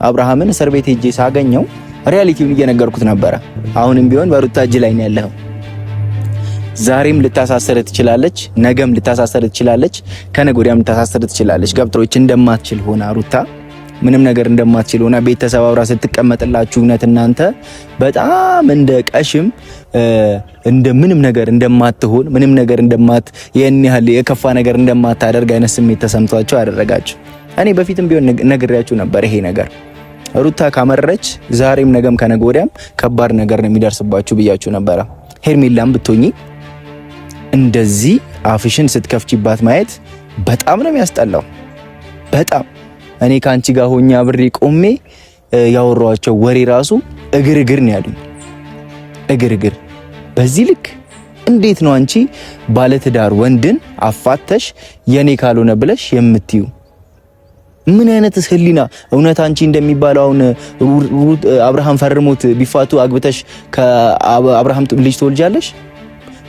አብርሃምን እስር ቤት ሄጄ ሳገኘው ሪያሊቲውን እየነገርኩት ነበር። አሁንም ቢሆን በሩታ እጅ ላይ ነው ያለው። ዛሬም ልታሳሰር ትችላለች፣ ነገም ልታሳሰር ትችላለች፣ ከነገ ወዲያም ልታሳሰር ትችላለች። ገብቶች እንደማትችል ሆና ሩታ ምንም ነገር እንደማትችል ሆና ቤተሰብ አብራ ስትቀመጥላችሁ እውነት እናንተ በጣም እንደ ቀሽም እንደ ምንም ነገር እንደማትሆን ምንም ነገር ያን ያህል የከፋ ነገር እንደማታደርግ አይነት ስሜት ተሰምቷቸው አደረጋችሁ። እኔ በፊትም ቢሆን ነግሬያችሁ ነበር ይሄ ነገር ሩታ ካመረች ዛሬም ነገም ከነገ ወዲያም ከባድ ነገር ነው የሚደርስባችሁ ብያችሁ ነበረ። ሄርሜላም ብትሆኚ እንደዚህ አፍሽን ስትከፍቺባት ማየት በጣም ነው የሚያስጠላው። በጣም እኔ ካንቺ ጋር ሆኜ አብሬ ቆሜ ያወራኋቸው ወሬ ራሱ እግር ነው ያሉኝ። እግር በዚህ ልክ እንዴት ነው አንቺ ባለትዳር ወንድን አፋተሽ የኔ ካልሆነ ብለሽ የምትዩ? ምን አይነት ህሊና እውነት አንቺ እንደሚባለው አሁን አብርሃም ፈርሞት ቢፋቱ አግብተሽ ከአብርሃም ልጅ ትወልጃለሽ?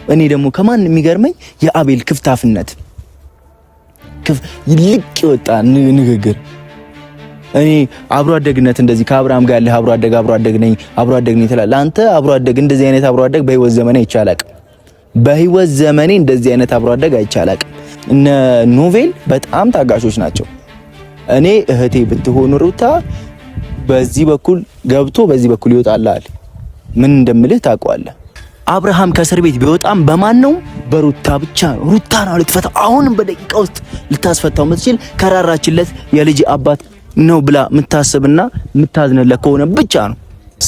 እኔ ደግሞ ከማን የሚገርመኝ የአቤል ክፍታፍነት ልቅ ይወጣ ንግግር። እኔ አብሮ አደግነት እንደዚህ ከአብርሃም ጋር ያለ አብሮ አደግ ነኝ ትላለህ አንተ። አብሮ አደግ እንደዚህ አይነት አብሮ አደግ በህይወት ዘመኔ አይቻላቅ። በህይወት ዘመኔ እንደዚህ አይነት አብሮ አደግ አይቻላቅ። እነ ኖቬል በጣም ታጋሾች ናቸው። እኔ እህቴ ብትሆን ሩታ በዚህ በኩል ገብቶ በዚህ በኩል ይወጣላል። ምን እንደምልህ ታውቀዋለህ። አብርሃም ከእስር ቤት ቢወጣም በማን ነው? በሩታ ብቻ ነው። ሩታ ነው ልትፈታው፣ አሁንም በደቂቃ ውስጥ ልታስፈታው የምትችል ከራራችለት የልጅ አባት ነው ብላ የምታስብና የምታዝንለት ከሆነ ብቻ ነው።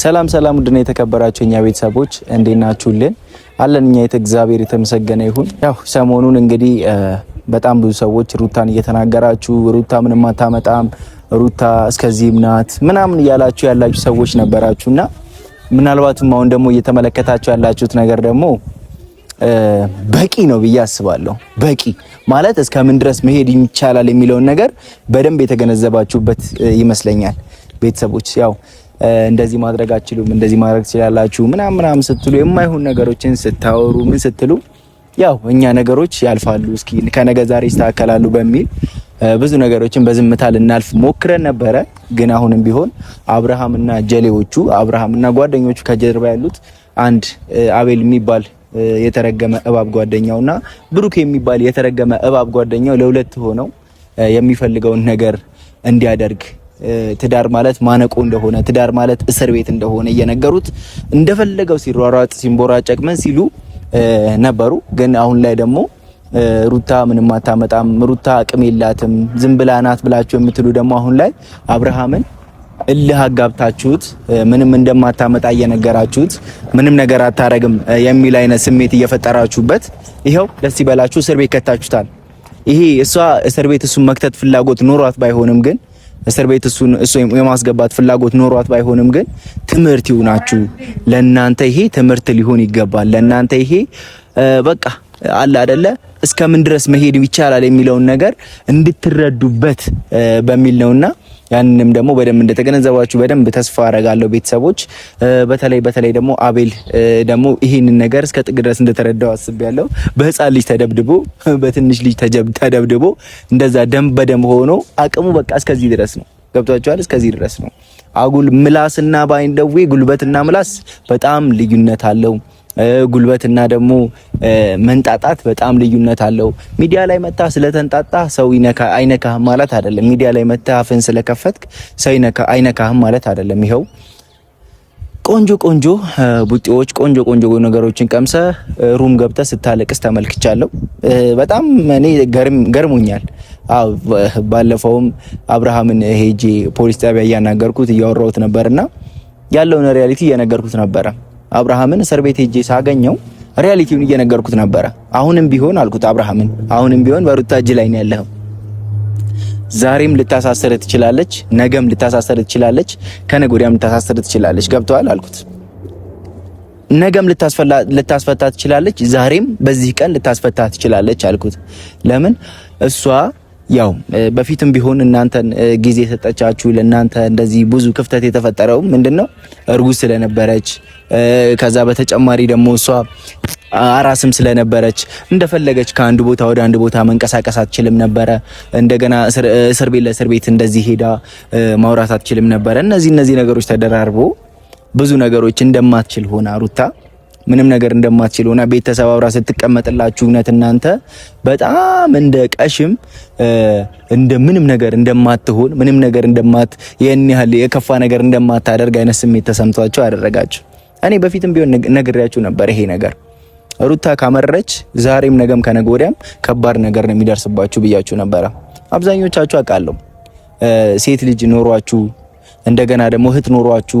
ሰላም ውድና የተከበራችሁ እኛ ቤተሰቦች እንዴት ናችሁልን? አለን እኛ እግዚአብሔር የተመሰገነ ይሁን። ያው ሰሞኑን እንግዲህ በጣም ብዙ ሰዎች ሩታን እየተናገራችሁ ሩታ ምንም አታመጣም፣ ሩታ እስከዚህም ናት ምናምን እያላችሁ ያላችሁ ሰዎች ነበራችሁና ምናልባትም አሁን ደግሞ እየተመለከታችሁ ያላችሁት ነገር ደግሞ በቂ ነው ብዬ አስባለሁ። በቂ ማለት እስከምን ድረስ መሄድ ይቻላል የሚለውን ነገር በደንብ የተገነዘባችሁበት ይመስለኛል። ቤተሰቦች ያው እንደዚህ ማድረግ አትችሉም፣ እንደዚህ ማድረግ ትችላላችሁ ምናምን ስትሉ የማይሆን ነገሮችን ስታወሩ ምን ስትሉ ያው እኛ ነገሮች ያልፋሉ፣ እስኪ ከነገ ዛሬ ይስተካከላሉ በሚል ብዙ ነገሮችን በዝምታ ልናልፍ ሞክረን ነበረ። ግን አሁንም ቢሆን አብርሃምና ጀሌዎቹ አብርሃምና ጓደኞቹ ከጀርባ ያሉት አንድ አቤል የሚባል የተረገመ እባብ ጓደኛውና ብሩክ የሚባል የተረገመ እባብ ጓደኛው ለሁለት ሆነው የሚፈልገውን ነገር እንዲያደርግ ትዳር ማለት ማነቆ እንደሆነ ትዳር ማለት እስር ቤት እንደሆነ እየነገሩት እንደፈለገው ሲሯሯጥ ሲንቦራጨቅ ምን ሲሉ ነበሩ። ግን አሁን ላይ ደግሞ ሩታ ምንም አታመጣም፣ ሩታ አቅም የላትም፣ ዝም ብላ ናት ብላችሁ የምትሉ ደግሞ አሁን ላይ አብርሃምን እልህ አጋብታችሁት ምንም እንደማታመጣ እየነገራችሁት ምንም ነገር አታረግም የሚል አይነት ስሜት እየፈጠራችሁበት ይሄው ደስ ይበላችሁ እስር ቤት ከታችሁታል። ይሄ እሷ እስር ቤት እሱን መክተት ፍላጎት ኖሯት ባይሆንም ግን እስር ቤት እሱ የማስገባት ፍላጎት ኖሯት ባይሆንም ግን ትምህርት ይሁናችሁ ለእናንተ። ይሄ ትምህርት ሊሆን ይገባል ለእናንተ። ይሄ በቃ አለ አይደለ እስከምን ድረስ መሄድ ይቻላል የሚለውን ነገር እንድትረዱበት በሚል ነውና ያንንም ደግሞ በደንብ እንደተገነዘባችሁ በደንብ ተስፋ አረጋለሁ ቤተሰቦች። በተለይ ደግሞ አቤል ደግሞ ይሄንን ነገር እስከ ጥግ ድረስ እንደተረዳው አስቤያለሁ። በህፃን ልጅ ተደብድቦ በትንሽ ልጅ ተደብድቦ እንደዛ ደም በደም ሆኖ አቅሙ በቃ እስከዚህ ድረስ ነው። ገብቷችኋል? እስከዚህ ድረስ ነው። አጉል ምላስና ባይን ደዌ ጉልበትና ምላስ በጣም ልዩነት አለው። ጉልበትና ደግሞ መንጣጣት በጣም ልዩነት አለው። ሚዲያ ላይ መጣ ስለተንጣጣ ሰው አይነካህም ማለት አይደለም። ሚዲያ ላይ መጣ አፍን ስለከፈትክ ሰው አይነካህም ማለት አይደለም። ይሄው ቆንጆ ቡጢዎች ቆንጆ ነገሮችን ቀምሰ ሩም ገብተ ስታለቅስ ተመልክቻለሁ። በጣም እኔ ገርሞኛል። ባለፈውም አብርሃምን ሄጄ ፖሊስ ጣቢያ እያናገርኩት እያወራሁት ነበርና ያለውን ሪያሊቲ እየነገርኩት ነበረ። አብርሃምን እስር ቤት ሄጄ ሳገኘው ሪያሊቲውን እየነገርኩት ነበረ። አሁንም ቢሆን አልኩት አብርሃምን አሁንም ቢሆን በሩታ እጅ ላይ ነው ያለው። ዛሬም ልታሳሰር ትችላለች፣ ነገም ልታሳሰር ትችላለች፣ ከነገ ወዲያም ልታሳሰር ትችላለች። ገብቷል አልኩት። ነገም ልታስፈታ ትችላለች፣ ዛሬም በዚህ ቀን ልታስፈታ ትችላለች አልኩት። ለምን እሷ ያው በፊትም ቢሆን እናንተን ጊዜ ሰጠቻችሁ። ለእናንተ እንደዚህ ብዙ ክፍተት የተፈጠረው ምንድነው እርጉዝ ስለነበረች ከዛ በተጨማሪ ደግሞ እሷ አራስም ስለነበረች እንደፈለገች ከአንድ ቦታ ወደ አንድ ቦታ መንቀሳቀስ አትችልም ነበረ። እንደገና እስር ቤት ለእስር ቤት እንደዚህ ሄዳ ማውራት አትችልም ነበረ። እነዚህ ነገሮች ተደራርቦ ብዙ ነገሮች እንደማትችል ሆና ሩታ ምንም ነገር እንደማትችል ሆና ቤተሰብ አብራ ስትቀመጥላችሁ እውነት እናንተ በጣም እንደ ቀሽም እንደ ምንም ነገር እንደማትሆን ምንም ነገር ይሄን ያህል የከፋ ነገር እንደማታደርግ አይነት ስሜት ተሰምቷቸው አደረጋችሁ። እኔ በፊትም ቢሆን ነግሬያችሁ ነበር ይሄ ነገር ሩታ ካመረች ዛሬም ነገም ከነገ ወዲያም ከባድ ነገር ነው የሚደርስባችሁ ብያችሁ ነበረ። አብዛኞቻችሁ አውቃለሁ ሴት ልጅ ኖሯችሁ እንደገና ደግሞ እህት ኖሯችሁ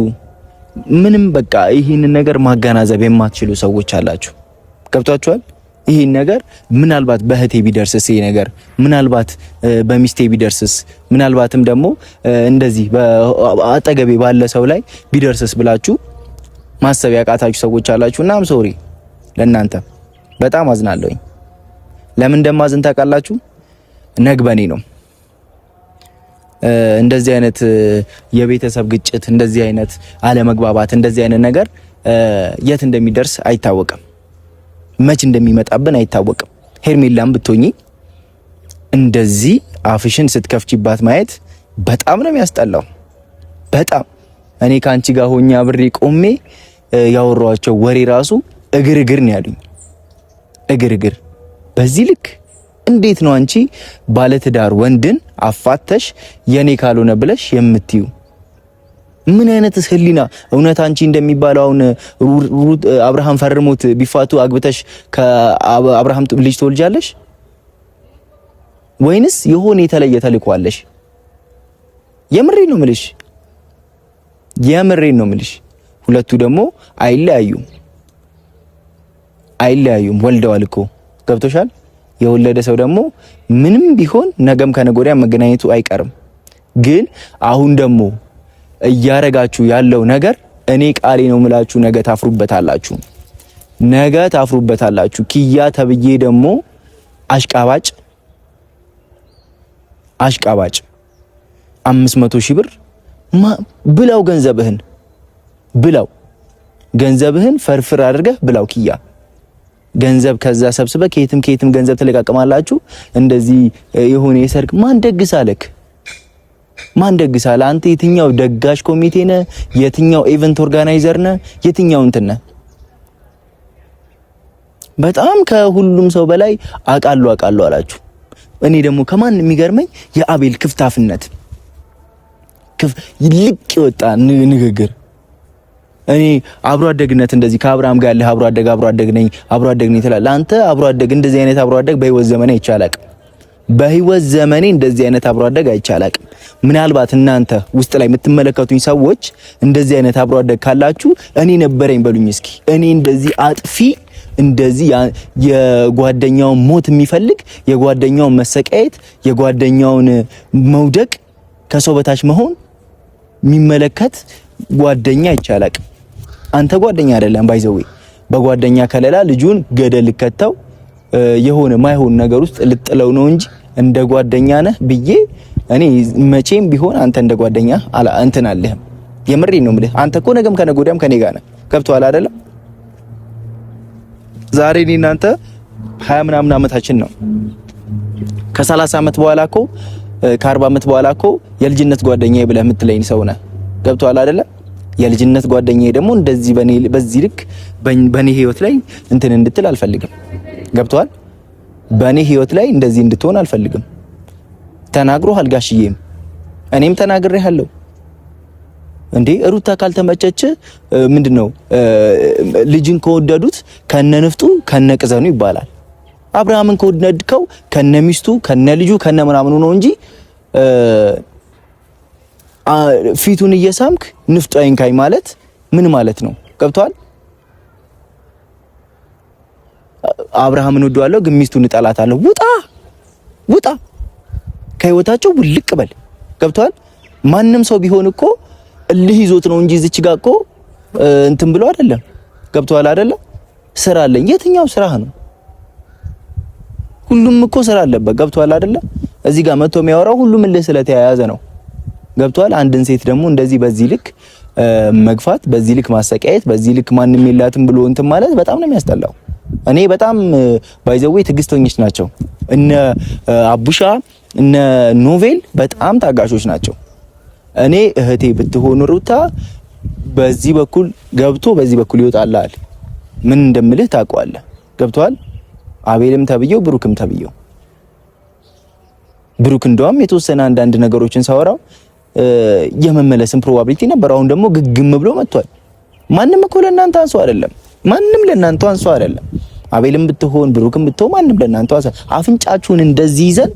ምንም በቃ ይሄንን ነገር ማገናዘብ የማትችሉ ሰዎች አላችሁ። ገብቷችኋል? ይሄን ነገር ምናልባት በእህቴ ቢደርስስ ይሄ ነገር ምናልባት በሚስቴ ቢደርስስ ምናልባትም ደግሞ እንደዚህ በአጠገቤ ባለ ሰው ላይ ቢደርስስ ብላችሁ ማሰብ ያቃታችሁ ሰዎች አላችሁ። እናም ሶሪ ለእናንተ በጣም አዝናለሁኝ። ለምን እንደማዝን ታውቃላችሁ? ነግበኔ ነው እንደዚህ አይነት የቤተሰብ ግጭት እንደዚህ አይነት አለመግባባት እንደዚህ አይነት ነገር የት እንደሚደርስ አይታወቅም። መች እንደሚመጣብን አይታወቅም። ሄርሜላም ብትሆኚ እንደዚህ አፍሽን ስትከፍቺባት ማየት በጣም ነው የሚያስጠላው። በጣም እኔ ካንቺ ጋር ሆኜ አብሬ ቆሜ ያወራኋቸው ወሬ ራሱ እግር ነው ያሉኝ። እግር በዚህ ልክ እንዴት ነው አንቺ ባለትዳር ወንድን አፋተሽ የኔ ካልሆነ ብለሽ የምትዩ? ምን አይነት ህሊና? እውነት አንቺ እንደሚባለው አሁን አብርሃም ፈርሞት ቢፋቱ አግብተሽ ከአብርሃም ልጅ ትወልጃለሽ ወይንስ የሆነ የተለየ ተልእኮ አለሽ? የምሬን ነው የምልሽ። ሁለቱ ደግሞ አይለያዩም ወልደዋል እኮ ገብቶሻል? የወለደ ሰው ደግሞ ምንም ቢሆን ነገም ከነገ ወዲያ መገናኘቱ አይቀርም። ግን አሁን ደግሞ እያረጋችሁ ያለው ነገር እኔ ቃሌ ነው ምላችሁ ነገ ታፍሩበታላችሁ። ኪያ ተብዬ ደግሞ አሽቃባጭ 500 ሺህ ብር ብላው ገንዘብህን ፈርፍር አድርገህ ብላው ኪያ ገንዘብ ከዛ ሰብስበ ከየትም ገንዘብ ተለቃቀማላችሁ። እንደዚህ የሆነ የሰርግ ማን ደግሳለ? አንተ የትኛው ደጋሽ ኮሚቴ ነህ? የትኛው ኢቨንት ኦርጋናይዘር ነህ? የትኛው እንትን ነህ? በጣም ከሁሉም ሰው በላይ አቃሉ አላችሁ። እኔ ደግሞ ከማን የሚገርመኝ የአቤል ክፍታፍነት ልቅ ይወጣ ንግግር። እኔ አብሮ አደግነት እንደዚህ ከአብርሃም ጋር ያለ አብሮ አደግ ነኝ ትላለህ አንተ። አብሮ አደግ እንደዚህ አይነት አብሮ አደግ በህይወት ዘመኔ እንደዚህ አይነት አብሮ አደግ አይቻላቅም። ምናልባት እናንተ ውስጥ ላይ የምትመለከቱኝ ሰዎች እንደዚህ አይነት አብሮ አደግ ካላችሁ እኔ ነበረኝ በሉኝ እስኪ። እኔ እንደዚህ አጥፊ እንደዚህ የጓደኛውን ሞት የሚፈልግ የጓደኛውን መሰቃየት የጓደኛውን መውደቅ ከሰው በታች መሆን የሚመለከት ጓደኛ አይቻላቅም። አንተ ጓደኛ አይደለም ባይዘው በጓደኛ ከለላ ልጁን ገደል ከተው የሆነ ማይሆን ነገር ውስጥ ልጥለው ነው እንጂ እንደ ጓደኛ ነህ ብዬ እኔ መቼም ቢሆን አንተ እንደ ጓደኛ እንትን አለህም። የምሬን ነው የምልህ። አንተ እኮ ነገም ከነገ ወዲያም ከኔ ጋር ነህ። ገብቶሃል አይደለም? ዛሬ እኔ እናንተ 20 ምናምን አመታችን ነው። ከ30 አመት በኋላ እኮ ከ40 አመት በኋላ እኮ የልጅነት ጓደኛዬ ብለህ የምትለኝ ሰው ነህ። ገብቶሃል አይደለም? የልጅነት ጓደኛዬ ደግሞ እንደዚህ በዚህ ልክ በኔ ህይወት ላይ እንትን እንድትል አልፈልግም። ገብቶሃል? በኔ ህይወት ላይ እንደዚህ እንድትሆን አልፈልግም። ተናግሮሃል ጋሽዬም እኔም ተናግሬሃለሁ። እንዴ ሩታ ካልተመቸች ምንድነው ልጅን ከወደዱት ከነንፍጡ ከነቅዘኑ ይባላል። አብርሃምን ከወደድከው ከነሚስቱ ከነልጁ ከነምናምኑ ነው እንጂ ፊቱን እየሳምክ ንፍጡ አይንካኝ ማለት ምን ማለት ነው? ገብቷል? አብርሃምን ወደዋለሁ ግን ሚስቱን እጠላታለሁ። ውጣ ከህይወታቸው ውልቅ በል። ገብቷል? ማንም ሰው ቢሆን እኮ እልህ ይዞት ነው እንጂ እዚች ጋር እኮ እንትን ብሎ አይደለም። ገብቷል አይደለም? ስራ አለኝ። የትኛው ስራህ ነው? ሁሉም እኮ ስራ አለበት። ገብቷል አይደለም? እዚህ ጋር መጥቶ የሚያወራው ሁሉም እልህ ስለተያያዘ ነው። ገብቷል? አንድን ሴት ደግሞ እንደዚህ በዚህ ልክ መግፋት፣ በዚህ ልክ ማሰቃየት፣ በዚህ ልክ ማንም የላትም ብሎ እንትን ማለት በጣም ነው የሚያስጠላው። እኔ በጣም ባይዘዌ ትዕግስተኞች ናቸው እነ አቡሻ እነ ኖቬል በጣም ታጋሾች ናቸው። እኔ እህቴ ብትሆን ሩታ በዚህ በኩል ገብቶ በዚህ በኩል ይወጣላል ምን እንደምልህ ታውቀዋለህ። ገብቷል? አቤልም ተብየው ብሩክም ተብየው ብሩክ እንደውም የተወሰነ አንዳንድ ነገሮችን ሳወራው የመመለስን ፕሮባቢሊቲ ነበር። አሁን ደግሞ ግግም ብሎ መጥቷል። ማንም እኮ ለእናንተ አንሶ አይደለም። ማንም ለእናንተ አንሶ አይደለም። አቤልም ብትሆን ብሩክም ብትሆን ማንም ለእናንተ አንሶ አፍንጫችሁን እንደዚህ ይዘን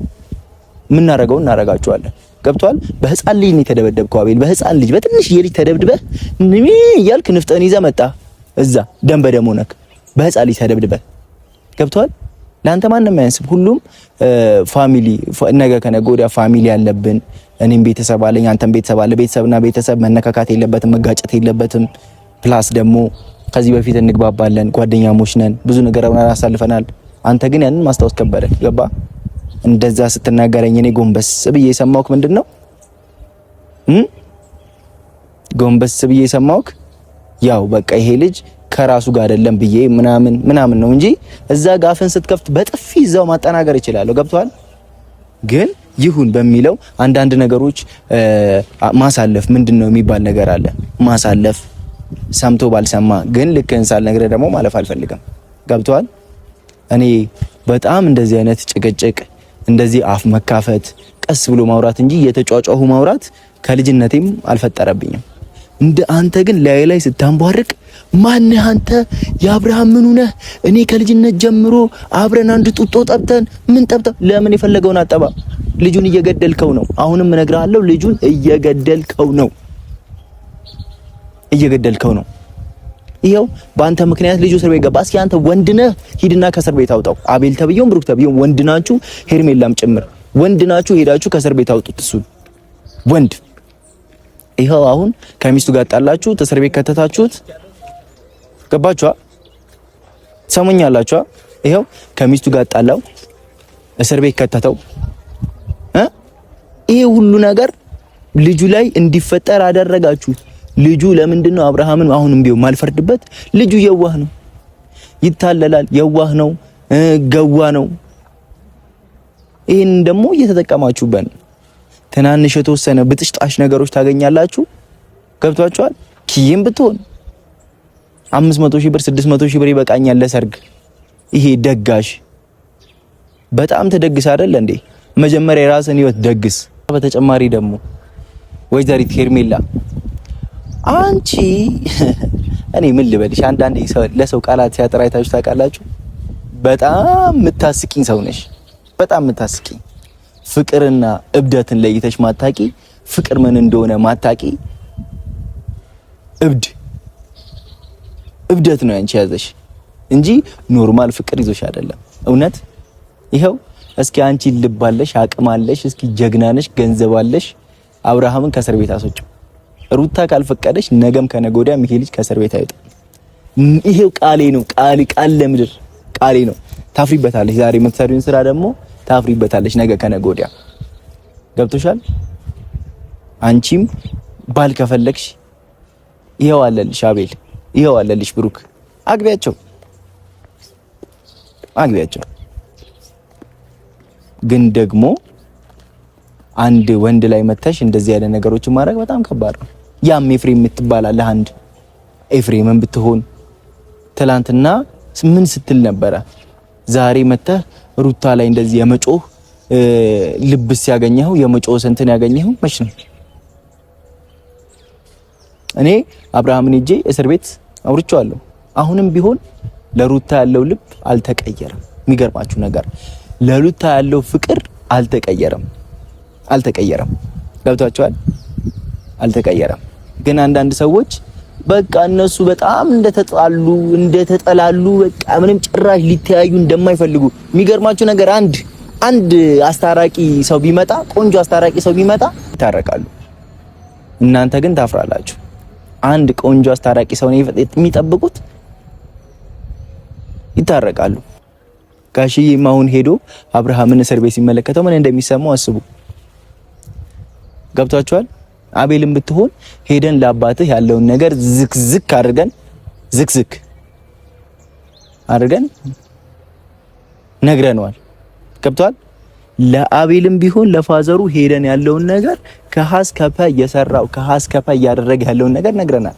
ምናረጋው እናረጋችኋለን። ገብቷል? በህፃን ልጅ ነው የተደበደብከው አቤል። በህፃን ልጅ በትንሽ የልጅ ተደብድበህ ንሚ እያልክ ንፍጠን ይዘህ መጣ። እዛ ደም በደም ሆነክ በህፃን ልጅ ተደብድበህ። ገብቷል? ለአንተ ማንም አያንስም። ሁሉም ፋሚሊ ነገ ከነገ ወዲያ ፋሚሊ ያለብን እኔም ቤተሰብ አለኝ፣ አንተም ቤተሰብ አለ። ቤተሰብና ቤተሰብ መነካካት የለበትም፣ መጋጨት የለበትም። ፕላስ ደግሞ ከዚህ በፊት እንግባባለን፣ ጓደኛሞች ነን፣ ብዙ ነገር አሳልፈናል። አንተ ግን ያንን ማስታወስ ከበደ። ገባ? እንደዛ ስትናገረኝ እኔ ጎንበስ ብዬ የሰማሁት ምንድነው? ጎንበስ ብዬ የሰማሁት ያው በቃ ይሄ ልጅ ከራሱ ጋር አይደለም ብዬ ምናምን ነው እንጂ እዛ ጋፍን ስትከፍት በጥፊ ይዛው ማጠናገር ይችላል። ገብቷል? ግን ይሁን በሚለው አንዳንድ ነገሮች ማሳለፍ ምንድነው የሚባል ነገር አለ። ማሳለፍ ሰምቶ ባልሰማ ግን ልክህን ሳልነግርህ ደግሞ ማለፍ አልፈልግም። ገብቷል? እኔ በጣም እንደዚህ አይነት ጭቅጭቅ እንደዚህ አፍ መካፈት ቀስ ብሎ ማውራት እንጂ የተጫጫሁ ማውራት ከልጅነቴም አልፈጠረብኝም። እንደ አንተ ግን ላይ ስታንቧርቅ ማነህ አንተ? የአብርሃም ምኑ ነህ? እኔ ከልጅነት ጀምሮ አብረን አንድ ጡጦ ጠብተን ምን ጠብተን ለምን የፈለገውን አጠባ? ልጁን እየገደልከው ነው። አሁንም እነግርሃለሁ፣ ልጁን እየገደልከው ነው። ይሄው በአንተ ምክንያት ልጁ እስር ቤት ገባ። እስኪ አንተ ወንድ ነህ፣ ሂድና ከእስር ቤት አውጣው። አቤል ተብየውም ብሩክ ተብየውም ወንድ ናችሁ፣ ሄርሜላም ጭምር ወንድ ናችሁ። ሄዳችሁ ከእስር ቤት አውጡት እሱን ወንድ። ይሄው አሁን ከሚስቱ ጋር ጣላችሁ፣ እስር ቤት ከተታችሁት። ገባችኋ? ሰሙኛላችኋ? ይሄው ከሚስቱ ጋር ጣላው፣ እስር ቤት ከተተው። ይሄ ሁሉ ነገር ልጁ ላይ እንዲፈጠር አደረጋችሁት። ልጁ ለምንድነው አብርሃምን አሁንም ቢሆን ማልፈርድበት? ልጁ የዋህ ነው፣ ይታለላል፣ የዋህ ነው፣ ገዋ ነው። ይሄን ደግሞ እየተጠቀማችሁበት ትናንሽ የተወሰነ ብጥሽጣሽ ነገሮች ታገኛላችሁ። ገብቷችኋል? ኪዬም ብትሆን 500,000 ብር 600,000 ብር ይበቃኛል ለሰርግ። ይሄ ደጋሽ በጣም ተደግስ አይደል እንዴ? መጀመሪያ የራስን ህይወት ደግስ። በተጨማሪ ደግሞ ወይዘሪት ሄርሜላ አንቺ እኔ ምን ልበልሽ፣ አንዳንዴ ለሰው ቃላት ሲያጠራ አይታችሁ ታውቃላችሁ? በጣም የምታስቂኝ ሰው ነሽ። በጣም የምታስቂኝ፣ ፍቅርና እብደትን ለይተሽ ማታቂ፣ ፍቅር ምን እንደሆነ ማታቂ እብደት ነው አንቺ ያዘሽ እንጂ ኖርማል ፍቅር ይዞሽ አይደለም። እውነት ይሄው እስኪ አንቺ ልባለሽ፣ አቅማለሽ፣ እስኪ ጀግናነሽ፣ ገንዘባለሽ። አብርሃምን ከእስር ቤት አስወጪው። ሩታ ካልፈቀደች ነገም ከነገ ወዲያ ይሄ ልጅ ከእስር ቤት አይወጣም። ይሄው ቃሌ ነው። ቃል ለምድር ቃሌ ነው። ታፍሪበታለሽ። ዛሬ የምትሰሪውን ስራ ደግሞ ታፍሪበታለሽ ነገ ከነገ ወዲያ። ገብቶሻል? አንቺም ባል ከፈለግሽ ይሄው አለልሽ አቤል፣ ይሄው አለልሽ ብሩክ። አግቢያቸው። ግን ደግሞ አንድ ወንድ ላይ መተሽ እንደዚህ ያለ ነገሮችን ማድረግ በጣም ከባድ ነው። ያም ኤፍሬም የምትባላለህ አንድ ኤፍሬምን ብትሆን ትላንትና ምን ስትል ነበረ? ዛሬ መተህ ሩታ ላይ እንደዚህ የመጮህ ልብስ ያገኘው የመጮህ እንትን ያገኘው መች ነው? እኔ አብርሃምን ሄጄ እስር ቤት አውርቼዋለሁ። አሁንም ቢሆን ለሩታ ያለው ልብ አልተቀየረም። የሚገርማችሁ ነገር ለሩታ ያለው ፍቅር አልተቀየረም። ገብቷቸዋል? አልተቀየረም። ግን አንዳንድ ሰዎች በቃ እነሱ በጣም እንደተጠላሉ በቃ ምንም ጭራሽ ሊተያዩ እንደማይፈልጉ። የሚገርማችሁ ነገር አንድ አስታራቂ ሰው ቢመጣ፣ ቆንጆ አስታራቂ ሰው ቢመጣ ይታረቃሉ። እናንተ ግን ታፍራላችሁ። አንድ ቆንጆ አስታራቂ ሰው ነው የሚጠብቁት፣ ይታረቃሉ። ጋሽዬም አሁን ሄዶ አብርሃምን እስር ቤት ሲመለከተው ምን እንደሚሰማው አስቡ። ገብቷችኋል? አቤልም ብትሆን ሄደን ለአባትህ ያለውን ነገር ዝክዝክ አድርገን ዝክዝክ አድርገን ነግረነዋል። ገብቷል። ለአቤልም ቢሆን ለፋዘሩ ሄደን ያለውን ነገር ከሀስከፈ እየሰራው ከሀስከፈ እያደረገ ያለውን ነገር ነግረናል።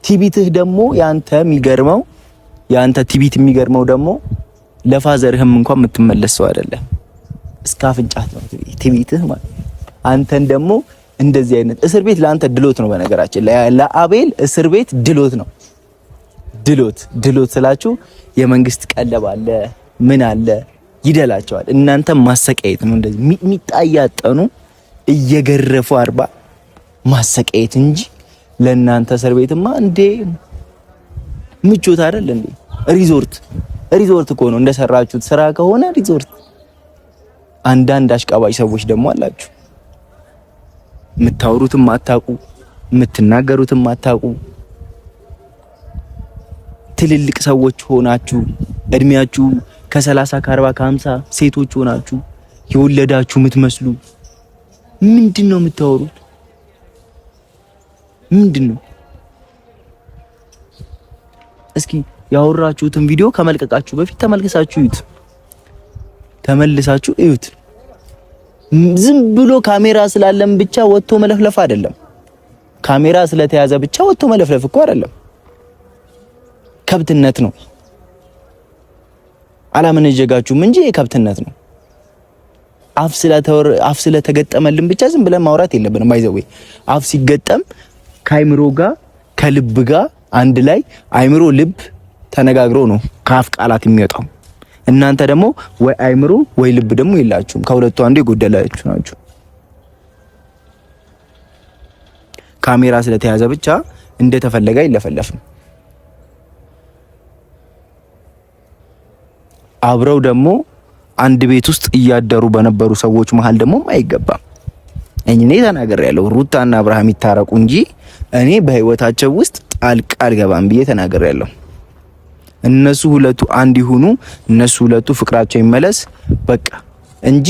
ቲቢትህ ደግሞ ያንተ የሚገርመው ያንተ ቲቢት የሚገርመው ደግሞ ለፋዘርህም እንኳን የምትመለሰው አይደለም። እስከ አፍንጫት ነው ቲቢትህ ማለት። አንተን ደግሞ እንደዚህ አይነት እስር ቤት ለአንተ ድሎት ነው። በነገራችን ለአቤል እስር ቤት ድሎት ነው። ድሎት ስላችሁ የመንግስት ቀለብ አለ ምን አለ ይደላቸዋል። እናንተ ማሰቃየት ነው። እንደዚህ ሚጥሚጣ እያጠኑ እየገረፉ 40 ማሰቃየት እንጂ ለእናንተ እስር ቤትማ እንዴ ምቾት አይደል እንዴ? ሪዞርት እኮ ነው እንደሰራችሁት ስራ ከሆነ ሪዞርት። አንዳንድ አሽቃባጭ ሰዎች ደግሞ አላችሁ የምታወሩትም አታውቁ የምትናገሩትም አታውቁ። ትልልቅ ሰዎች ሆናችሁ እድሜያችሁ ከ30 ከ40 ከ50 ሴቶች ሆናችሁ የወለዳችሁ የምትመስሉ ምንድነው የምታወሩት? ምንድነው? እስኪ ያወራችሁትን ቪዲዮ ከመልቀቃችሁ በፊት ተመልሳችሁ እዩት። ዝም ብሎ ካሜራ ስላለም ብቻ ወጥቶ መለፍለፍ አይደለም። ካሜራ ስለተያዘ ብቻ ወጥቶ መለፍለፍ እኮ አይደለም። ከብትነት ነው። አላመነጀጋችሁም እንጂ የከብትነት ነው። አፍ ስለተገጠመልን ብቻ ዝም ብለን ማውራት የለብንም። ባይዘው አፍ ሲገጠም ከአይምሮ ጋር ከልብ ጋር አንድ ላይ አይምሮ ልብ ተነጋግሮ ነው ከአፍ ቃላት የሚወጣው። እናንተ ደግሞ ወይ አይምሮ ወይ ልብ ደግሞ የላችሁም። ከሁለቱ አንዱ የጎደላችሁ ናችሁ። ካሜራ ስለተያዘ ብቻ እንደተፈለገ አይለፈለፍም። አብረው ደግሞ አንድ ቤት ውስጥ እያደሩ በነበሩ ሰዎች መሃል ደግሞ አይገባም። እኔ ተናግሬያለሁ፣ ሩታና አብርሃም ይታረቁ እንጂ እኔ በህይወታቸው ውስጥ ጣልቃ አልገባም ብዬ ተናግሬያለሁ። እነሱ ሁለቱ አንድ ይሁኑ፣ እነሱ ሁለቱ ፍቅራቸው ይመለስ በቃ እንጂ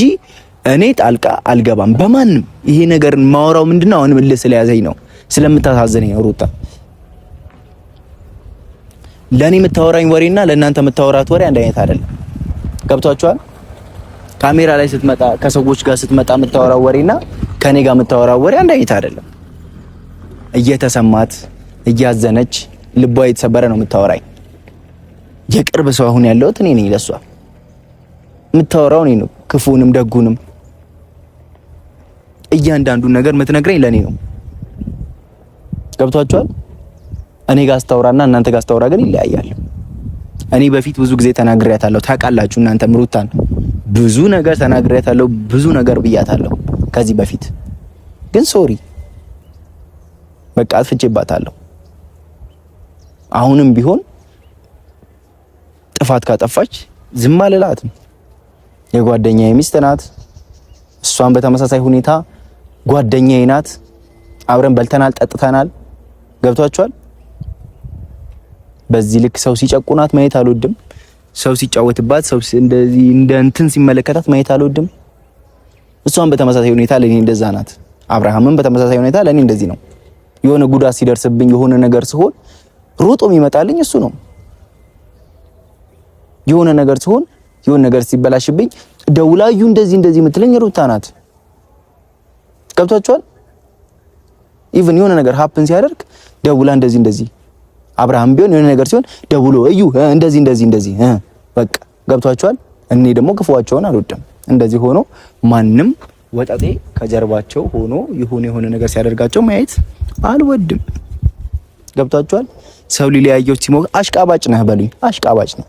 እኔ ጣልቃ አልገባም በማንም። ይሄ ነገር ማወራው ምንድነው አሁን ምልስ ስለያዘኝ ነው፣ ስለምታሳዝነኝ ነው ሩታ። ለኔ የምታወራኝ ወሬና ለእናንተ የምታወራት ወሬ አንድ አይነት አይደለም። ገብቷችኋል? ካሜራ ላይ ስትመጣ ከሰዎች ጋር ስትመጣ የምታወራው ወሬና ከኔ ጋር የምታወራው ወሬ አንድ አይነት አይደለም። እየተሰማት እያዘነች ልቧ የተሰበረ ነው የምታወራኝ። የቅርብ ሰው አሁን ያለሁት እኔ ነኝ። ለሷ የምታወራው እኔ ነው፣ ክፉንም ደጉንም እያንዳንዱን ነገር የምትነግረኝ ለኔ ነው። ገብቷችኋል? እኔ ጋር አስተውራና እናንተ ጋር አስተውራ ግን ይለያያል። እኔ በፊት ብዙ ጊዜ ተናግሬያታለሁ። ታውቃላችሁ እናንተም ሩታን ብዙ ነገር ተናግሬያታለሁ፣ ብዙ ነገር ብያታለሁ ከዚህ በፊት ግን ሶሪ በቃ አጥፍቼባታለሁ። አሁንም ቢሆን ጥፋት ካጠፋች ዝም አልላትም። የጓደኛዬ ሚስት ናት። እሷን በተመሳሳይ ሁኔታ ጓደኛዬ ናት። አብረን በልተናል፣ ጠጥተናል። ገብቷችኋል? በዚህ ልክ ሰው ሲጨቁናት ማየት አልወድም። ሰው ሲጫወትባት፣ ሰው እንደዚህ እንደ እንትን ሲመለከታት ማየት አልወድም። እሷን በተመሳሳይ ሁኔታ ለኔ እንደዛ ናት። አብርሃምም በተመሳሳይ ሁኔታ ለኔ እንደዚህ ነው። የሆነ ጉዳት ሲደርስብኝ የሆነ ነገር ሲሆን ሮጦ የሚመጣልኝ እሱ ነው። የሆነ ነገር ሲሆን የሆነ ነገር ሲበላሽብኝ ደውላዩ እንደዚህ የምትለኝ ሩታ ናት። ገብቷችኋል? ኢቭን የሆነ ነገር ሀፕን ሲያደርግ ደውላ እንደዚህ አብርሃም ቢሆን የሆነ ነገር ሲሆን ደውሎ እዩ እንደዚህ በቃ ገብቷችኋል? እኔ ደግሞ ክፉዋቸውን አልወድም። እንደዚህ ሆኖ ማንም ወጣጤ ከጀርባቸው ሆኖ የሆነ ነገር ሲያደርጋቸው ማየት አልወድም። ገብቷችኋል? ሰው ሊለያየው ሲሞክ አሽቃባጭ ነህ በሉኝ። አሽቃባጭ ነህ።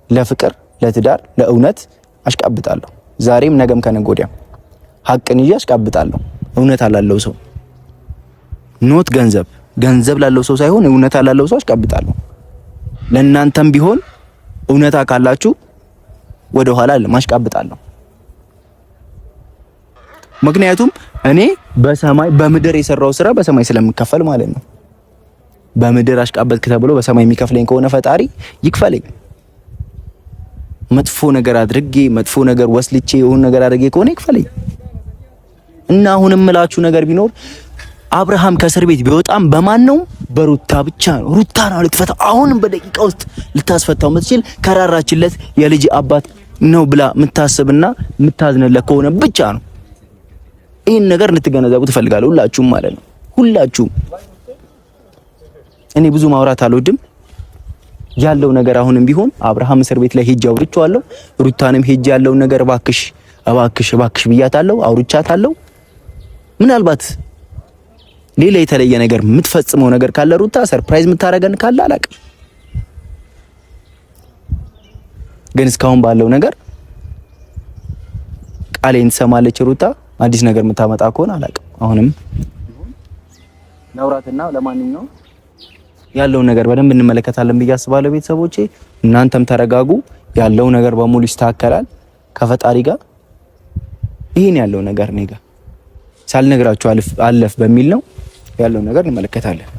ለፍቅር፣ ለትዳር፣ ለእውነት አሽቃብጣለሁ። ዛሬም ነገም ከነገ ወዲያም ሀቅን ይዤ አሽቃብጣለሁ። እውነት አላለው ሰው ኖት ገንዘብ ላለው ሰው ሳይሆን እውነት ላለው ሰው አሽቃብጣለሁ። ለእናንተም ቢሆን እውነታ ካላችሁ ወደ ኋላ አሽቃብጣለሁ። ምክንያቱም እኔ በሰማይ በምድር የሰራው ስራ በሰማይ ስለሚከፈል ማለት ነው። በምድር አሽቃበጥክ ተብሎ በሰማይ የሚከፍለኝ ከሆነ ፈጣሪ ይክፈለኝ። መጥፎ ነገር አድርጌ መጥፎ ነገር ወስልቼ የሆነ ነገር አድርጌ ከሆነ ይክፈለኝ። እና አሁንም ምላችሁ ነገር ቢኖር አብርሃም ከእስር ቤት ቢወጣም በማን ነው? በሩታ ብቻ ነው። ሩታ ነው ልትፈታ አሁንም በደቂቃ ውስጥ ልታስፈታው የምትችል ከራራችለት የልጅ አባት ነው ብላ የምታስብና የምታዝንለት ከሆነ ብቻ ነው። ይህን ነገር እንድትገነዘቡ ትፈልጋለሁ ሁላችሁም ማለት ነው። ሁላችሁም እኔ ብዙ ማውራት አልወድም። ያለው ነገር አሁንም ቢሆን አብርሃም እስር ቤት ላይ ሄጄ አውርቼዋለሁ። ሩታንም ሄጄ ያለው ነገር እባክሽ ብያታለሁ፣ አውርቻታለሁ። ምናልባት ሌላ የተለየ ነገር የምትፈጽመው ነገር ካለ ሩታ ሰርፕራይዝ የምታረገን ካለ አላቅም። ግን እስካሁን ባለው ነገር ቃሌን ትሰማለች ሩታ። አዲስ ነገር የምታመጣ ከሆነ አላቅም። አሁንም ናውራትና ለማንኛውም ያለውን ነገር በደንብ እንመለከታለን ብዬ አስባለሁ። ቤተሰቦቼ እናንተም ተረጋጉ። ያለው ነገር በሙሉ ይስተካከላል ከፈጣሪ ጋር። ይሄን ያለው ነገር እኔ ጋር ሳልነግራችሁ አለፍ በሚል ነው ያለው ነገር እንመለከታለን።